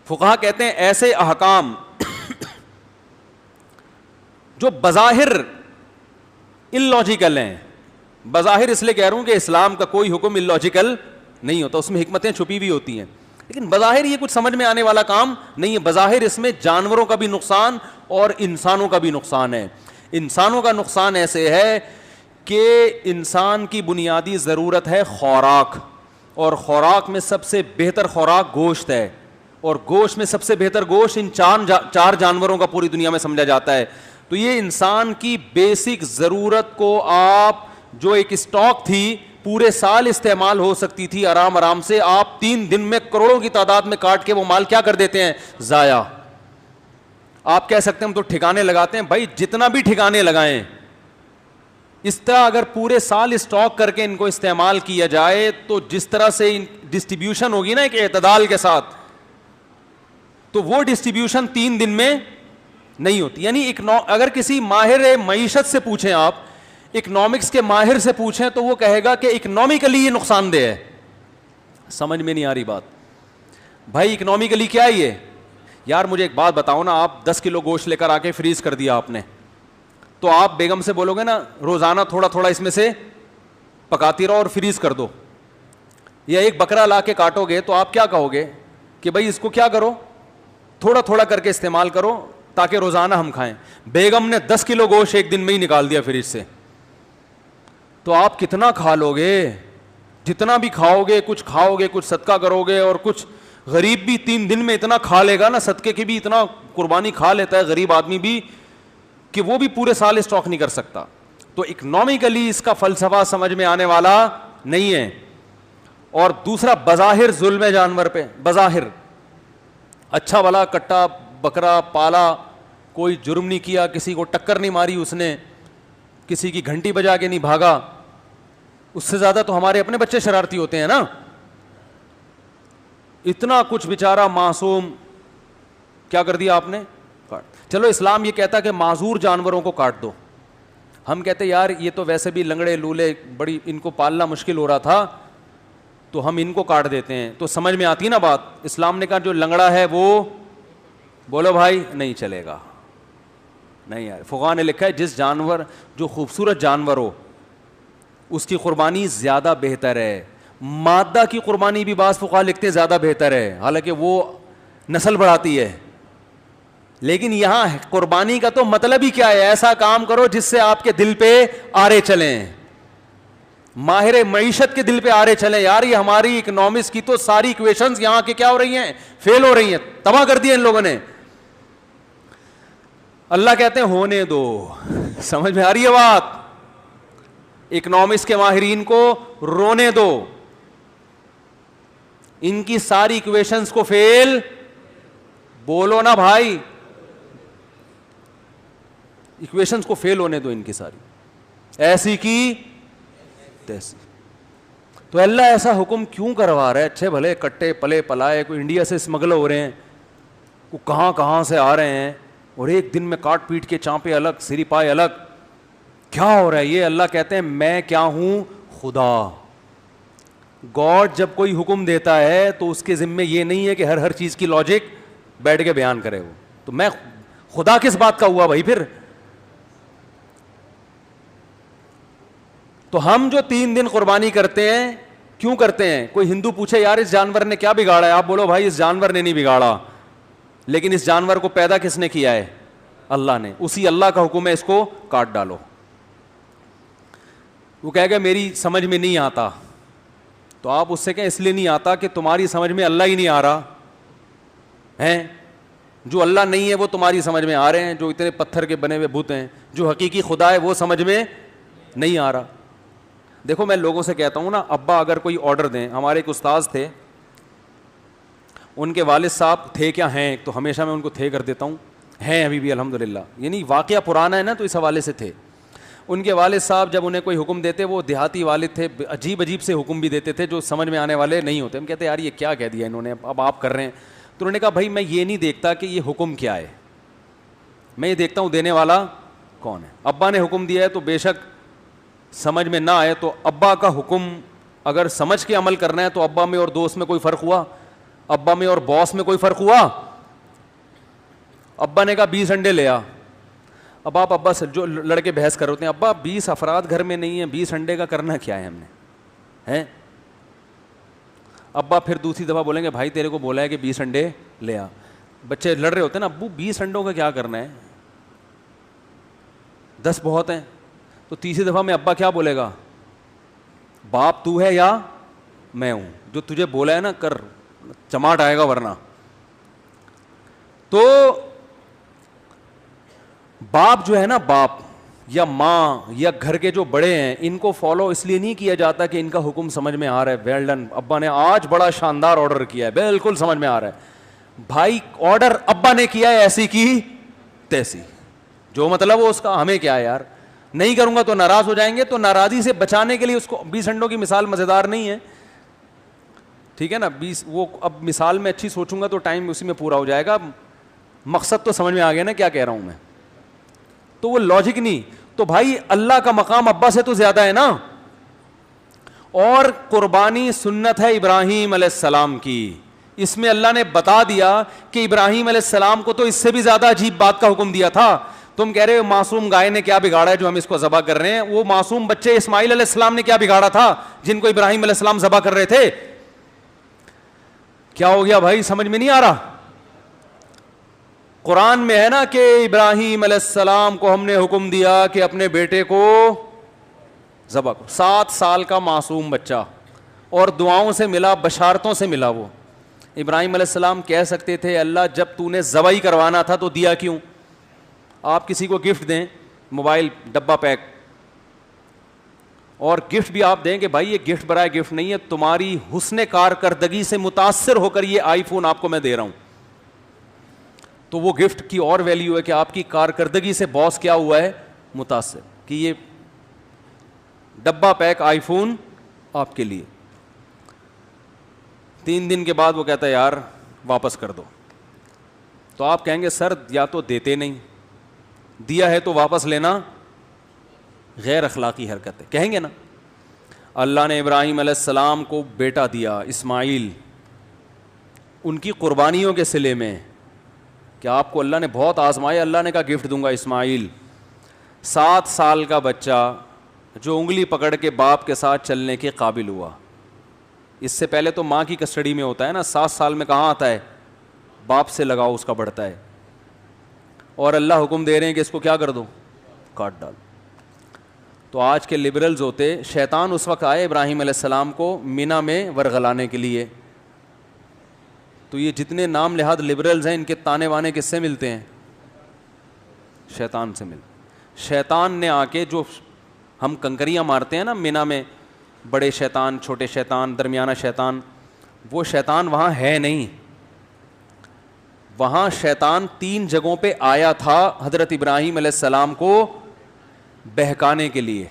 فقہا کہتے ہیں ایسے احکام جو بظاہر اللاجیکل ہیں, بظاہر اس لیے کہہ رہا ہوں کہ اسلام کا کوئی حکم اللاجیکل نہیں ہوتا, اس میں حکمتیں چھپی ہوئی ہوتی ہیں, لیکن بظاہر یہ کچھ سمجھ میں آنے والا کام نہیں ہے. بظاہر اس میں جانوروں کا بھی نقصان اور انسانوں کا بھی نقصان ہے. انسانوں کا نقصان ایسے ہے کہ انسان کی بنیادی ضرورت ہے خوراک, اور خوراک میں سب سے بہتر خوراک گوشت ہے, اور گوشت میں سب سے بہتر گوشت ان چار جانوروں کا پوری دنیا میں سمجھا جاتا ہے. تو یہ انسان کی بیسک ضرورت کو آپ جو ایک اسٹاک تھی پورے سال استعمال ہو سکتی تھی آرام آرام سے, آپ 3 دن میں کروڑوں کی تعداد میں کاٹ کے وہ مال کیا کر دیتے ہیں, ضائع. آپ کہہ سکتے ہیں ہم تو ٹھکانے لگاتے ہیں, بھائی جتنا بھی ٹھکانے لگائیں اس طرح اگر پورے سال اسٹاک کر کے ان کو استعمال کیا جائے تو جس طرح سے ڈسٹریبیوشن ہوگی نا ایک اعتدال کے ساتھ, تو وہ ڈسٹریبیوشن 3 دن میں نہیں ہوتی. یعنی اگر کسی ماہر معیشت سے پوچھیں, آپ اکنامکس کے ماہر سے پوچھیں تو وہ کہے گا کہ اکنامکلی یہ نقصان دہ ہے. سمجھ میں نہیں آ رہی بات بھائی, اکنامکلی کیا ہے یہ, یار مجھے ایک بات بتاؤ نا, آپ 10 کلو گوشت لے کر آ کے فریز کر دیا آپ نے, تو آپ بیگم سے بولو گے نا روزانہ تھوڑا تھوڑا اس میں سے پکاتی رہو اور فریز کر دو, یا ایک بکرا لا کے کاٹو گے تو آپ کیا کہو گے کہ بھائی اس کو کیا کرو, تھوڑا تھوڑا کر کے استعمال کرو تاکہ روزانہ ہم کھائیں. بیگم نے 10 کلو گوشت ایک دن میں ہی نکال دیا فریج سے, تو آپ کتنا کھا لو گے, جتنا بھی کھاؤ گے, کچھ کھاؤ گے, کچھ صدقہ کرو گے, اور کچھ غریب بھی 3 دن میں اتنا کھا لے گا نا, صدقے کی بھی اتنا قربانی کھا لیتا ہے غریب آدمی بھی, کہ وہ بھی پورے سال اسٹاک نہیں کر سکتا. تو اکنامکلی اس کا فلسفہ سمجھ میں آنے والا نہیں ہے. اور دوسرا بظاہر ظلم ہے جانور پہ, بظاہر اچھا والا کٹا بکرا پالا, کوئی جرم نہیں کیا, کسی کو ٹکر نہیں ماری اس نے, کسی کی گھنٹی بجا کے نہیں بھاگا, اس سے زیادہ تو ہمارے اپنے بچے شرارتی ہوتے ہیں نا. اتنا کچھ بیچارہ معصوم کیا کر دیا آپ نے, کاٹ. چلو اسلام یہ کہتا کہ معذور جانوروں کو کاٹ دو, ہم کہتے یار یہ تو ویسے بھی لنگڑے لولے, بڑی ان کو پالنا مشکل ہو رہا تھا تو ہم ان کو کاٹ دیتے ہیں. تو سمجھ میں آتی نا بات. اسلام نے کہا جو لنگڑا ہے وہ بولو بھائی نہیں چلے گا, نہیں یار. فقہا نے لکھا ہے جس جانور جو خوبصورت جانور ہو اس کی قربانی زیادہ بہتر ہے. مادہ کی قربانی بھی بعض فقہا لکھتے ہیں زیادہ بہتر ہے, حالانکہ وہ نسل بڑھاتی ہے. لیکن یہاں قربانی کا تو مطلب ہی کیا ہے, ایسا کام کرو جس سے آپ کے دل پہ آرے چلیں. ماہر معیشت کے دل پہ آرے چلیں یار یہ ہماری اکنامکس کی تو ساری اکویشنز یہاں کی کیا ہو رہی ہیں, فیل ہو رہی ہیں, تباہ کر دیا ان لوگوں نے. اللہ کہتے ہیں ہونے دو. سمجھ میں آ رہی ہے بات؟ اکنامکس کے ماہرین کو رونے دو, ان کی ساری اکویشنز کو فیل, بولو نا بھائی, اکویشنز کو فیل ہونے دو ان کی ساری, ایسی کی تیسی. تو اللہ ایسا حکم کیوں کروا رہا ہے؟ اچھے بھلے کٹے پلے پلائے, کوئی انڈیا سے اسمگل ہو رہے ہیں, وہ کہاں کہاں سے آ رہے ہیں, اور ایک دن میں کاٹ پیٹ کے چانپے الگ, سری پائے الگ, کیا ہو رہا ہے یہ؟ اللہ کہتے ہیں میں کیا ہوں؟ خدا. گاڈ جب کوئی حکم دیتا ہے تو اس کے ذمے یہ نہیں ہے کہ ہر چیز کی لاجک بیٹھ کے بیان کرے وہ. تو میں خدا کس بات کا ہوا بھائی پھر؟ تو ہم جو 3 دن قربانی کرتے ہیں کیوں کرتے ہیں؟ کوئی ہندو پوچھے یار اس جانور نے کیا بگاڑا ہے, آپ بولو بھائی اس جانور نے نہیں بگاڑا, لیکن اس جانور کو پیدا کس نے کیا ہے؟ اللہ نے. اسی اللہ کا حکم ہے اس کو کاٹ ڈالو. وہ کہے گا میری سمجھ میں نہیں آتا, تو آپ اس سے کہیں اس لیے نہیں آتا کہ تمہاری سمجھ میں اللہ ہی نہیں آ رہا ہے. جو اللہ نہیں ہے وہ تمہاری سمجھ میں آ رہے ہیں, جو اتنے پتھر کے بنے ہوئے بت ہیں, جو حقیقی خدا ہے وہ سمجھ میں نہیں آ رہا. دیکھو میں لوگوں سے کہتا ہوں نا, ابا اگر کوئی آرڈر دیں, ہمارے ایک استاذ تھے, ان کے والد صاحب تھے کیا ہیں, تو ہمیشہ میں ان کو تھے کر دیتا ہوں, ہیں ابھی بھی الحمدللہ, یعنی واقعہ پرانا ہے نا تو اس حوالے سے تھے. ان کے والد صاحب جب انہیں کوئی حکم دیتے, وہ دیہاتی والد تھے, عجیب عجیب سے حکم بھی دیتے تھے جو سمجھ میں آنے والے نہیں ہوتے. ہم کہتے ہیں یار یہ کیا کہہ دیا انہوں نے, اب آپ کر رہے ہیں. تو انہوں نے کہا بھائی میں یہ نہیں دیکھتا کہ یہ حکم کیا ہے, میں یہ دیکھتا ہوں دینے والا کون ہے. ابا نے حکم دیا ہے تو بے شک سمجھ میں نہ آئے, تو ابا کا حکم اگر سمجھ کے عمل کرنا ہے تو ابا میں اور دوست میں کوئی فرق ہوا؟ ابا میں اور باس میں کوئی فرق ہوا؟ ابا نے کہا 20 انڈے لے آ. اب آپ ابا سے, جو لڑکے بحث کر رہے ہیں, ابا 20 افراد گھر میں نہیں ہیں, 20 انڈے کا کرنا کیا ہے ہم نے ہیں؟ ابا پھر دوسری دفعہ بولیں گے بھائی تیرے کو بولا ہے کہ 20 انڈے لے آ. بچے لڑ رہے ہوتے ہیں نا, ابو 20 انڈوں کا کیا کرنا ہے, 10 بہت ہیں. تو تیسری دفعہ میں ابا کیا بولے گا؟ باپ تو ہے یا میں ہوں؟ جو تجھے بولا ہے نا کر, چماٹ آئے گا ورنہ. تو باپ جو ہے نا, باپ یا ماں یا گھر کے جو بڑے ہیں, ان کو فالو اس لیے نہیں کیا جاتا کہ ان کا حکم سمجھ میں آ رہا ہے, ویل ڈن ابا نے آج بڑا شاندار آرڈر کیا ہے, بالکل سمجھ میں آ رہا ہے. بھائی آرڈر ابا نے کیا ہے ایسی کی تیسی, جو مطلب وہ اس کا ہمیں کیا ہے یار, نہیں کروں گا تو ناراض ہو جائیں گے. تو ناراضی سے بچانے کے لیے اس کو 20 انڈوں کی مثال مزیدار نہیں ہے, ٹھیک ہے نا, 20 وہ اب مثال میں اچھی سوچوں گا تو ٹائم اسی میں پورا ہو جائے گا. مقصد تو سمجھ میں آ گیا نا کیا کہہ رہا ہوں میں, تو وہ لاجک نہیں. تو بھائی اللہ کا مقام ابا سے تو زیادہ ہے نا. اور قربانی سنت ہے ابراہیم علیہ السلام کی, اس میں اللہ نے بتا دیا کہ ابراہیم علیہ السلام کو تو اس سے بھی زیادہ عجیب بات کا حکم دیا تھا. تم کہہ رہے ہو معصوم گائے نے کیا بگاڑا ہے جو ہم اس کو ذبح کر رہے ہیں, وہ معصوم بچے اسماعیل علیہ السلام نے کیا بگاڑا تھا جن کو ابراہیم علیہ السلام ذبح کر رہے تھے؟ کیا ہو گیا بھائی, سمجھ میں نہیں آ رہا؟ قرآن میں ہے نا کہ ابراہیم علیہ السلام کو ہم نے حکم دیا کہ اپنے بیٹے کو ذبح کرو. 7 سال کا معصوم بچہ, اور دعاؤں سے ملا, بشارتوں سے ملا. وہ ابراہیم علیہ السلام کہہ سکتے تھے اللہ جب تو نے ذبح ہی کروانا تھا تو دیا کیوں؟ آپ کسی کو گفٹ دیں, موبائل ڈبہ پیک, اور گفٹ بھی آپ دیں کہ بھائی یہ گفٹ برائے گفٹ نہیں ہے, تمہاری حسن کارکردگی سے متاثر ہو کر یہ آئی فون آپ کو میں دے رہا ہوں, تو وہ گفٹ کی اور ویلیو ہے کہ آپ کی کارکردگی سے باس کیا ہوا ہے, متاثر, کہ یہ ڈبہ پیک آئی فون آپ کے لیے. 3 دن کے بعد وہ کہتا ہے یار واپس کر دو. تو آپ کہیں گے سر یا تو دیتے نہیں, دیا ہے تو واپس لینا غیر اخلاقی حرکت ہے, کہیں گے نا. اللہ نے ابراہیم علیہ السلام کو بیٹا دیا اسماعیل, ان کی قربانیوں کے صلے میں, کہ آپ کو اللہ نے بہت آزمایا. اللہ نے کہا گفٹ دوں گا اسماعیل. 7 سال کا بچہ جو انگلی پکڑ کے باپ کے ساتھ چلنے کے قابل ہوا. اس سے پہلے تو ماں کی کسٹڈی میں ہوتا ہے نا, 7 سال میں کہاں آتا ہے, باپ سے لگاؤ اس کا بڑھتا ہے. اور اللہ حکم دے رہے ہیں کہ اس کو کیا کر دو, کاٹ ڈال. تو آج کے لبرلز ہوتے, شیطان اس وقت آئے ابراہیم علیہ السلام کو مینا میں ورغلانے کے لیے. تو یہ جتنے نام لحاظ لبرلز ہیں ان کے تانے وانے کس سے ملتے ہیں؟ شیطان سے ملتے. شیطان نے آ کے, جو ہم کنکریاں مارتے ہیں نا مینا میں, بڑے شیطان, چھوٹے شیطان, درمیانہ شیطان, وہ شیطان وہاں ہے نہیں. وہاں شیطان 3 جگہوں پہ آیا تھا حضرت ابراہیم علیہ السلام کو بہکانے کے لیے.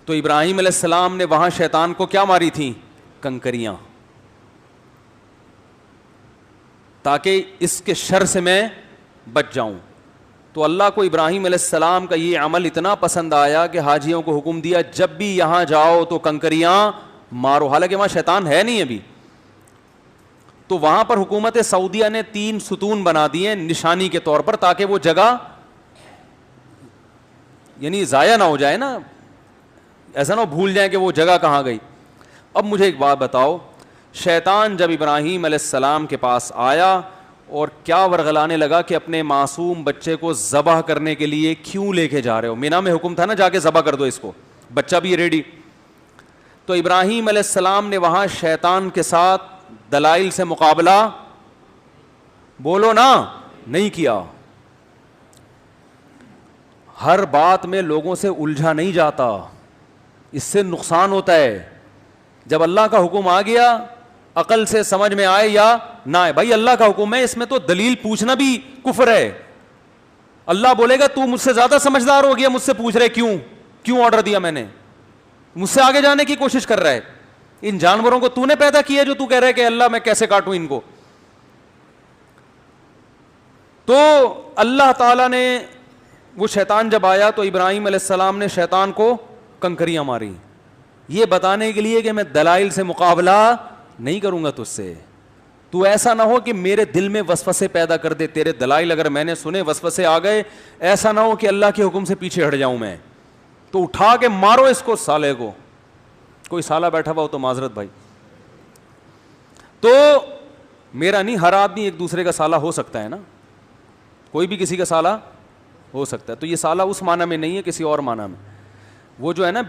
تو ابراہیم علیہ السلام نے وہاں شیطان کو کیا ماری تھیں؟ کنکریاں, تاکہ اس کے شر سے میں بچ جاؤں. تو اللہ کو ابراہیم علیہ السلام کا یہ عمل اتنا پسند آیا کہ حاجیوں کو حکم دیا جب بھی یہاں جاؤ تو کنکریاں مارو. حالانکہ وہاں شیطان ہے نہیں ابھی. تو وہاں پر حکومت سعودیہ نے 3 ستون بنا دیے نشانی کے طور پر, تاکہ وہ جگہ یعنی ضائع نہ ہو جائے نا, ایسا نہ ہو بھول جائیں کہ وہ جگہ کہاں گئی. اب مجھے ایک بات بتاؤ, شیطان جب ابراہیم علیہ السلام کے پاس آیا اور کیا ورغلانے لگا کہ اپنے معصوم بچے کو ذبح کرنے کے لیے کیوں لے کے جا رہے ہو؟ مینا میں حکم تھا نا جا کے ذبح کر دو اس کو, بچہ بھی ریڈی. تو ابراہیم علیہ السلام نے وہاں شیطان کے ساتھ دلائل سے مقابلہ, بولو نا, نہیں کیا. ہر بات میں لوگوں سے الجھا نہیں جاتا, اس سے نقصان ہوتا ہے. جب اللہ کا حکم آ گیا, عقل سے سمجھ میں آئے یا نہ آئے, بھائی اللہ کا حکم ہے, اس میں تو دلیل پوچھنا بھی کفر ہے. اللہ بولے گا تو مجھ سے زیادہ سمجھدار ہو گیا, مجھ سے پوچھ رہے کیوں آرڈر دیا میں نے, مجھ سے آگے جانے کی کوشش کر رہا ہے. ان جانوروں کو تو نے پیدا کیا جو تو کہہ رہا ہے کہ اللہ میں کیسے کاٹوں ان کو. تو اللہ تعالیٰ نے, وہ شیطان جب آیا تو ابراہیم علیہ السلام نے شیطان کو کنکریاں ماری, یہ بتانے کے لیے کہ میں دلائل سے مقابلہ نہیں کروں گا تجھ سے. تو ایسا نہ ہو کہ میرے دل میں وسوسے پیدا کر دے, تیرے دلائل اگر میں نے سنے وسوسے آ گئے, ایسا نہ ہو کہ اللہ کے حکم سے پیچھے ہٹ جاؤں میں. تو اٹھا کے مارو اس کو, سالے کو. کوئی سالہ بیٹھا ہوا ہو تو معذرت بھائی. تو میرا نہیں, ہر آدمی ایک دوسرے کا سالہ ہو سکتا ہے نا, کوئی بھی کسی کا سالہ ہو سکتا ہے. تو یہ سالہ اس معنی میں نہیں ہے, کسی اور معنی میں. وہ جو ہے نا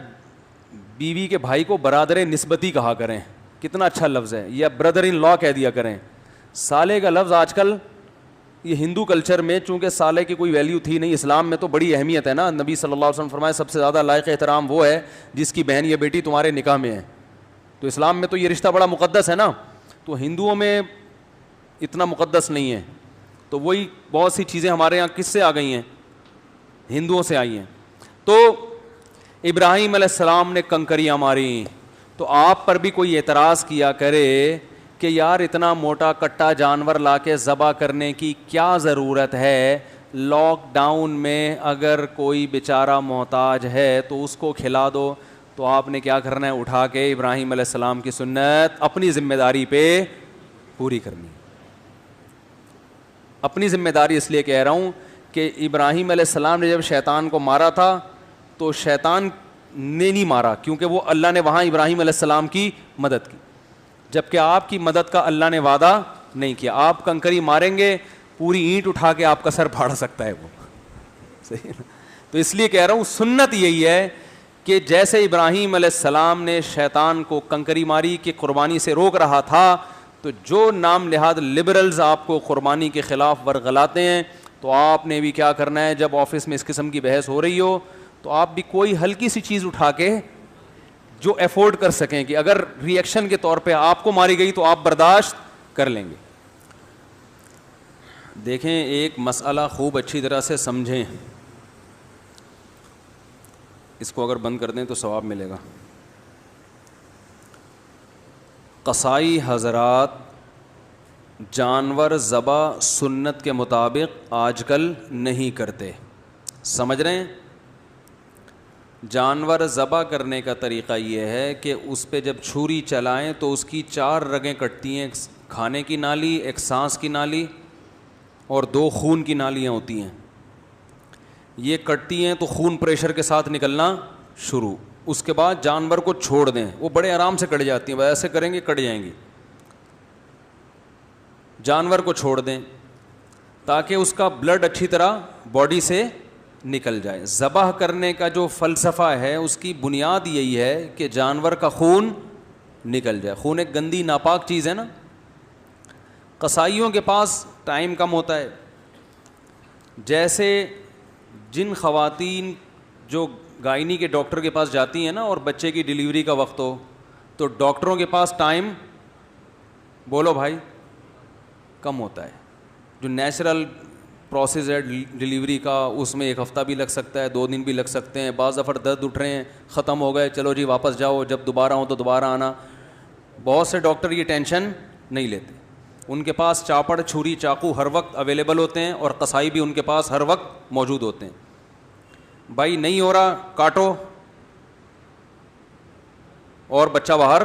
بیوی کے بھائی کو برادر نسبتی کہا کریں, کتنا اچھا لفظ ہے, یا بردر ان لا کہہ دیا کریں. سالے کا لفظ آج کل یہ ہندو کلچر میں چونکہ سالے کی کوئی ویلیو تھی نہیں, اسلام میں تو بڑی اہمیت ہے نا. نبی صلی اللہ علیہ وسلم فرمائے سب سے زیادہ لائق احترام وہ ہے جس کی بہن یا بیٹی تمہارے نکاح میں ہے. تو اسلام میں تو یہ رشتہ بڑا مقدس ہے نا. تو ہندوؤں میں اتنا مقدس نہیں ہے. تو وہی بہت سی چیزیں ہمارے یہاں کس سے آ گئی ہیں؟ ہندوؤں سے آئی ہیں. تو ابراہیم علیہ السلام نے کنکریاں ماری. تو آپ پر بھی کوئی اعتراض کیا کرے کہ یار اتنا موٹا کٹا جانور لا کے ذبح کرنے کی کیا ضرورت ہے, لاک ڈاؤن میں اگر کوئی بیچارہ محتاج ہے تو اس کو کھلا دو. تو آپ نے کیا کرنا ہے, اٹھا کے ابراہیم علیہ السلام کی سنت اپنی ذمہ داری پہ پوری کرنی. اپنی ذمہ داری اس لیے کہہ رہا ہوں کہ ابراہیم علیہ السلام نے جب شیطان کو مارا تھا تو شیطان نے نہیں مارا, کیونکہ وہ اللہ نے وہاں ابراہیم علیہ السلام کی مدد کی, جبکہ آپ کی مدد کا اللہ نے وعدہ نہیں کیا. آپ کنکری ماریں گے, پوری اینٹ اٹھا کے آپ کا سر پھاڑ سکتا ہے وہ, صحیح نا. تو اس لیے کہہ رہا ہوں سنت یہی ہے کہ جیسے ابراہیم علیہ السلام نے شیطان کو کنکری ماری کہ قربانی سے روک رہا تھا, تو جو نام لحاظ لبرلز آپ کو قربانی کے خلاف ورغلاتے ہیں, تو آپ نے بھی کیا کرنا ہے, جب آفس میں اس قسم کی بحث ہو رہی ہو تو آپ بھی کوئی ہلکی سی چیز اٹھا کے جو افورڈ کر سکیں کہ اگر ری ایکشن کے طور پہ آپ کو ماری گئی تو آپ برداشت کر لیں گے. دیکھیں ایک مسئلہ خوب اچھی طرح سے سمجھیں, اس کو اگر بند کر دیں تو ثواب ملے گا. قصائی حضرات جانور ذبح سنت کے مطابق آج کل نہیں کرتے, سمجھ رہے ہیں؟ جانور ذبح کرنے کا طریقہ یہ ہے کہ اس پہ جب چھری چلائیں تو اس کی 4 رگیں کٹتی ہیں, ایک کھانے کی نالی, ایک سانس کی نالی اور 2 خون کی نالیاں ہوتی ہیں. یہ کٹتی ہیں تو خون پریشر کے ساتھ نکلنا شروع. اس کے بعد جانور کو چھوڑ دیں, وہ بڑے آرام سے کٹ جاتی ہیں, ایسے کریں گے کٹ جائیں گی. جانور کو چھوڑ دیں تاکہ اس کا بلڈ اچھی طرح باڈی سے نکل جائے. ذبح کرنے کا جو فلسفہ ہے اس کی بنیاد یہی ہے کہ جانور کا خون نکل جائے. خون ایک گندی ناپاک چیز ہے نا. قصائیوں کے پاس ٹائم کم ہوتا ہے. جیسے جن خواتین جو گائنی کے ڈاکٹر کے پاس جاتی ہیں نا اور بچے کی ڈیلیوری کا وقت ہو, تو ڈاکٹروں کے پاس ٹائم, بولو بھائی, کم ہوتا ہے. جو نیچرل پروسیس ہے ڈیلیوری کا, اس میں 1 ہفتہ بھی لگ سکتا ہے, 2 دن بھی لگ سکتے ہیں. بعض دفعہ درد اٹھ رہے ہیں, ختم ہو گئے, چلو جی واپس جاؤ, جب دوبارہ ہو تو دوبارہ آنا. بہت سے ڈاکٹر یہ ٹینشن نہیں لیتے. ان کے پاس چاپڑ, چھری, چاقو ہر وقت اویلیبل ہوتے ہیں, اور قصائی بھی ان کے پاس ہر وقت موجود ہوتے ہیں. بھائی نہیں ہو رہا, کاٹو اور بچہ باہر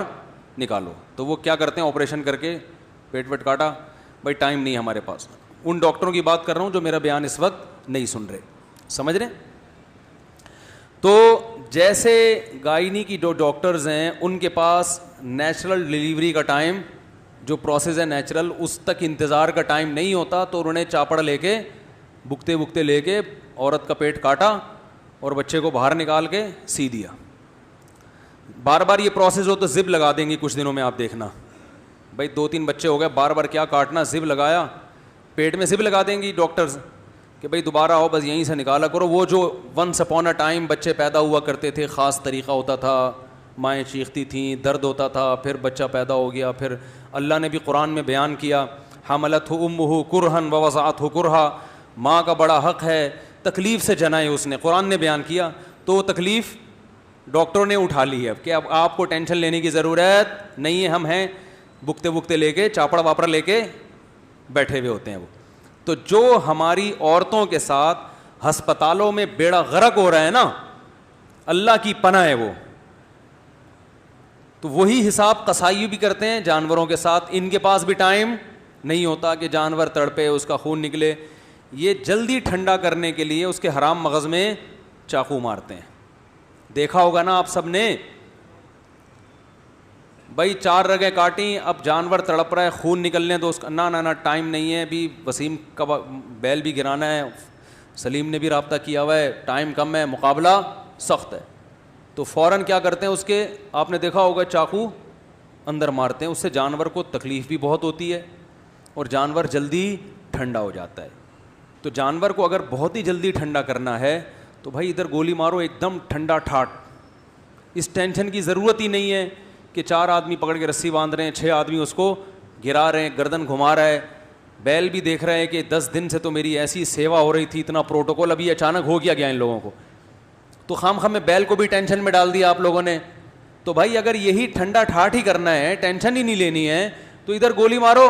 نکالو. تو وہ کیا کرتے ہیں, آپریشن کر کے پیٹ ویٹ کاٹا. بھائی ٹائم نہیں ہمارے پاس. ان ڈاکٹروں کی بات کر رہا ہوں جو میرا بیان اس وقت نہیں سن رہے, سمجھ رہے. تو جیسے گائنی کی جو ڈاکٹرز ہیں ان کے پاس نیچرل ڈیلیوری کا ٹائم, جو پروسیس ہے نیچرل, اس تک انتظار کا ٹائم نہیں ہوتا. تو انہوں نے چاپڑ لے کے بکتے بکتے لے کے عورت کا پیٹ کاٹا اور بچے کو باہر نکال کے سی دیا. بار بار یہ پروسیس ہو تو زب لگا دیں گی کچھ دنوں میں, آپ دیکھنا. بھائی 2-3 بچے ہو گئے, بار بار کیا کاٹنا, زب لگایا, پیٹ میں زب لگا دیں گی ڈاکٹرز کہ بھائی دوبارہ آؤ, بس یہیں سے نکالا کرو. وہ جو ونس اپون اے ٹائم بچے پیدا ہوا کرتے تھے, خاص طریقہ ہوتا تھا, مائیں چیختی تھیں, درد ہوتا تھا, پھر بچہ پیدا ہو گیا. پھر اللہ نے بھی قرآن میں بیان کیا, حملتہ امہ کرہن ووضعتہ کرہا, ماں کا بڑا حق ہے, تکلیف سے جنائے اس نے, قرآن نے بیان کیا. تو وہ تکلیف ڈاکٹروں نے اٹھا لی ہے کہ اب آپ کو ٹینشن لینے کی ضرورت نہیں ہے, ہم ہیں بکتے بکتے لے کے, چاپڑ واپڑ لے کے بیٹھے ہوئے ہوتے ہیں وہ. تو جو ہماری عورتوں کے ساتھ ہسپتالوں میں بیڑا غرق ہو رہا ہے نا, اللہ کی پناہ ہے وہ. تو وہی حساب قصائی بھی کرتے ہیں جانوروں کے ساتھ. ان کے پاس بھی ٹائم نہیں ہوتا کہ جانور تڑپے, اس کا خون نکلے. یہ جلدی ٹھنڈا کرنے کے لیے اس کے حرام مغز میں چاقو مارتے ہیں. دیکھا ہوگا نا آپ سب نے, بھائی 4 رگیں کاٹیں, اب جانور تڑپ رہا ہے, خون نکلنے دو اس کا, نہ ٹائم نہیں ہے, ابھی وسیم کا بیل بھی گرانا ہے, سلیم نے بھی رابطہ کیا ہوا ہے, ٹائم کم ہے, مقابلہ سخت ہے. تو فوراً کیا کرتے ہیں, اس کے آپ نے دیکھا ہوگا چاقو اندر مارتے ہیں. اس سے جانور کو تکلیف بھی بہت ہوتی ہے اور جانور جلدی ٹھنڈا ہو جاتا ہے. تو جانور کو اگر بہت ہی جلدی ٹھنڈا کرنا ہے تو بھائی ادھر گولی مارو ایک دم ٹھنڈا ٹھاٹ. اس ٹینشن کی ضرورت ہی نہیں ہے کہ 4 آدمی پکڑ کے رسی باندھ رہے ہیں, 6 آدمی اس کو گرا رہے ہیں, گردن گھما رہا ہے. بیل بھی دیکھ رہے ہیں کہ 10 دن سے تو میری ایسی سیوا ہو رہی تھی, اتنا پروٹوکول, ابھی اچانک ہو گیا ان لوگوں کو. تو خام میں بیل کو بھی ٹینشن میں ڈال دیا آپ لوگوں نے. تو بھائی اگر یہی ٹھنڈا ٹھاٹ ہی کرنا ہے, ٹینشن ہی نہیں لینی ہے, تو ادھر گولی مارو,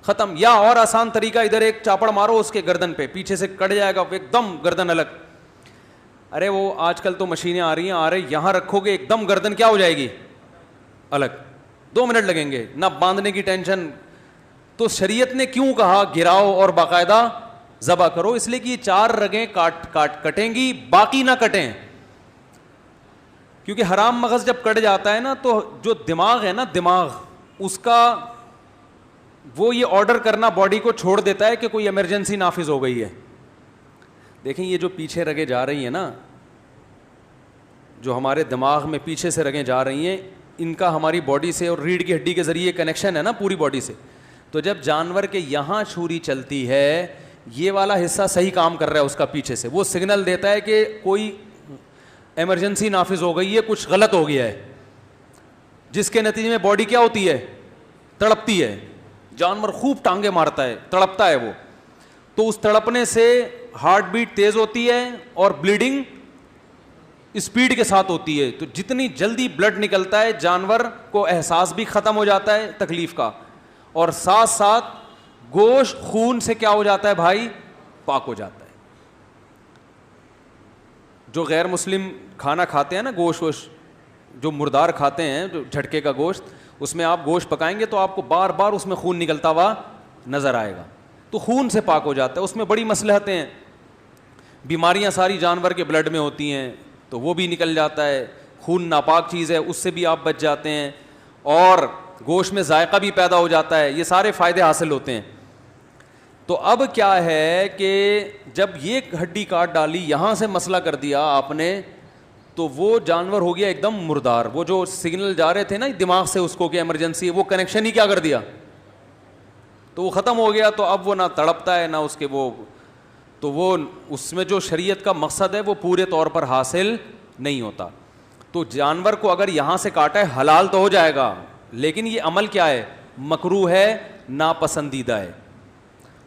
ختم. یا اور آسان طریقہ, ادھر ایک چاپڑ مارو اس کے گردن پہ, پیچھے سے کٹ جائے گا ایک دم گردن الگ. ارے وہ آج کل تو مشینیں آ رہی ہیں, یہاں رکھو گے ایک دم گردن کیا ہو جائے گی الگ, 2 منٹ لگیں گے, نہ باندھنے کی ٹینشن. تو شریعت نے کیوں کہا گراؤ اور باقاعدہ ذبح کرو؟ اس لیے کہ یہ 4 رگیں کٹیں گی, باقی نہ کٹیں. کیونکہ حرام مغز جب کٹ جاتا ہے نا, تو جو دماغ ہے نا, دماغ اس کا وہ یہ آرڈر کرنا باڈی کو چھوڑ دیتا ہے کہ کوئی ایمرجنسی نافذ ہو گئی ہے. دیکھیں یہ جو پیچھے رگیں جا رہی ہیں نا, جو ہمارے دماغ میں پیچھے سے رگیں جا رہی ہیں, ان کا ہماری باڈی سے اور ریڑھ کی ہڈی کے ذریعے کنیکشن ہے نا پوری باڈی سے. تو جب جانور کے یہاں چھری چلتی ہے, یہ والا حصہ صحیح کام کر رہا ہے اس کا پیچھے سے, وہ سگنل دیتا ہے کہ کوئی ایمرجنسی نافذ ہو گئی ہے, کچھ غلط ہو گیا ہے, جس کے نتیجے میں باڈی کیا ہوتی ہے, تڑپتی ہے. جانور خوب ٹانگیں مارتا ہے, تڑپتا ہے وہ. تو اس تڑپنے سے ہارٹ بیٹ تیز ہوتی ہے اور بلیڈنگ اسپیڈ کے ساتھ ہوتی ہے. تو جتنی جلدی بلڈ نکلتا ہے, جانور کو احساس بھی ختم ہو جاتا ہے تکلیف کا, اور ساتھ ساتھ گوشت خون سے کیا ہو جاتا ہے بھائی, پاک ہو جاتا ہے. جو غیر مسلم کھانا کھاتے ہیں نا, گوشت جو مردار کھاتے ہیں, جو جھٹکے کا گوشت, اس میں آپ گوشت پکائیں گے تو آپ کو بار بار اس میں خون نکلتا ہوا نظر آئے گا. تو خون سے پاک ہو جاتا ہے. اس میں بڑی مصلحتیں ہیں. بیماریاں ساری جانور کے بلڈ میں ہوتی ہیں تو وہ بھی نکل جاتا ہے. خون ناپاک چیز ہے, اس سے بھی آپ بچ جاتے ہیں, اور گوشت میں ذائقہ بھی پیدا ہو جاتا ہے. یہ سارے فائدے حاصل ہوتے ہیں. تو اب کیا ہے کہ جب یہ ہڈی کاٹ ڈالی, یہاں سے مسئلہ کر دیا آپ نے, تو وہ جانور ہو گیا ایک دم مردار. وہ جو سگنل جا رہے تھے نا دماغ سے اس کو کہ ایمرجنسی, وہ کنیکشن ہی کیا کر دیا, تو وہ ختم ہو گیا. تو اب وہ نہ تڑپتا ہے نہ اس کے وہ, تو وہ اس میں جو شریعت کا مقصد ہے وہ پورے طور پر حاصل نہیں ہوتا. تو جانور کو اگر یہاں سے کاٹا ہے حلال تو ہو جائے گا, لیکن یہ عمل کیا ہے, مکروہ ہے, ناپسندیدہ ہے.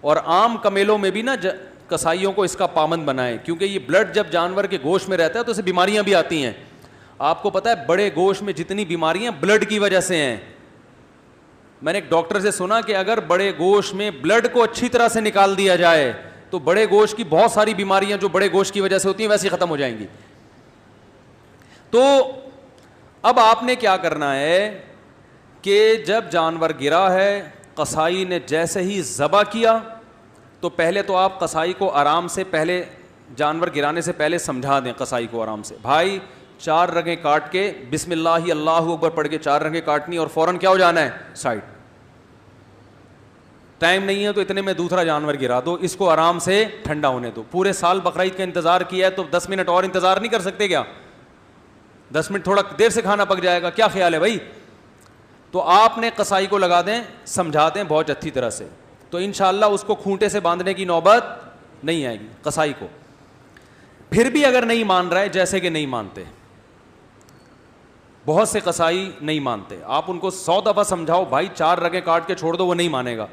اور عام کمیلوں میں بھی نا کسائیوں کو اس کا پابند بنائے, کیونکہ یہ بلڈ جب جانور کے گوشت میں رہتا ہے تو اسے بیماریاں بھی آتی ہیں. آپ کو پتہ ہے بڑے گوشت میں جتنی بیماریاں بلڈ کی وجہ سے ہیں. میں نے ایک ڈاکٹر سے سنا کہ اگر بڑے گوشت میں بلڈ کو اچھی طرح سے نکال دیا جائے تو بڑے گوشت کی بہت ساری بیماریاں جو بڑے گوشت کی وجہ سے ہوتی ہیں ویسے ہی ختم ہو جائیں گی. تو اب آپ نے کیا کرنا ہے کہ جب جانور گرا ہے, قصائی نے جیسے ہی ذبح کیا, تو پہلے تو آپ قصائی کو آرام سے, پہلے جانور گرانے سے پہلے سمجھا دیں قصائی کو آرام سے, بھائی 4 رگیں کاٹ کے بسم اللہ اللہ اکبر پڑھ کے 4 رگیں کاٹنی اور فوراً کیا ہو جانا ہے, سائڈ. ٹائم نہیں ہے تو اتنے میں دوسرا جانور گرا دو, اس کو آرام سے ٹھنڈا ہونے دو. پورے سال بقرعید کا انتظار کیا ہے تو 10 منٹ اور انتظار نہیں کر سکتے کیا؟ 10 منٹ تھوڑا دیر سے کھانا پک جائے گا, کیا خیال ہے بھائی؟ تو آپ نے قصائی کو لگا دیں, سمجھا دیں بہت اچھی طرح سے, تو انشاءاللہ اس کو کھونٹے سے باندھنے کی نوبت نہیں آئے گی قصائی کو. پھر بھی اگر نہیں مان رہا ہے, جیسے کہ نہیں مانتے, بہت سے قصائی نہیں مانتے, آپ ان کو 100 دفعہ سمجھاؤ بھائی 4 رگیں کاٹ کے چھوڑ دو, وہ نہیں مانے گا.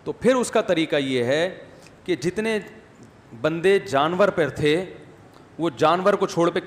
تو پھر اس کا طریقہ یہ ہے کہ جتنے بندے جانور پر تھے وہ جانور کو چھوڑ پہ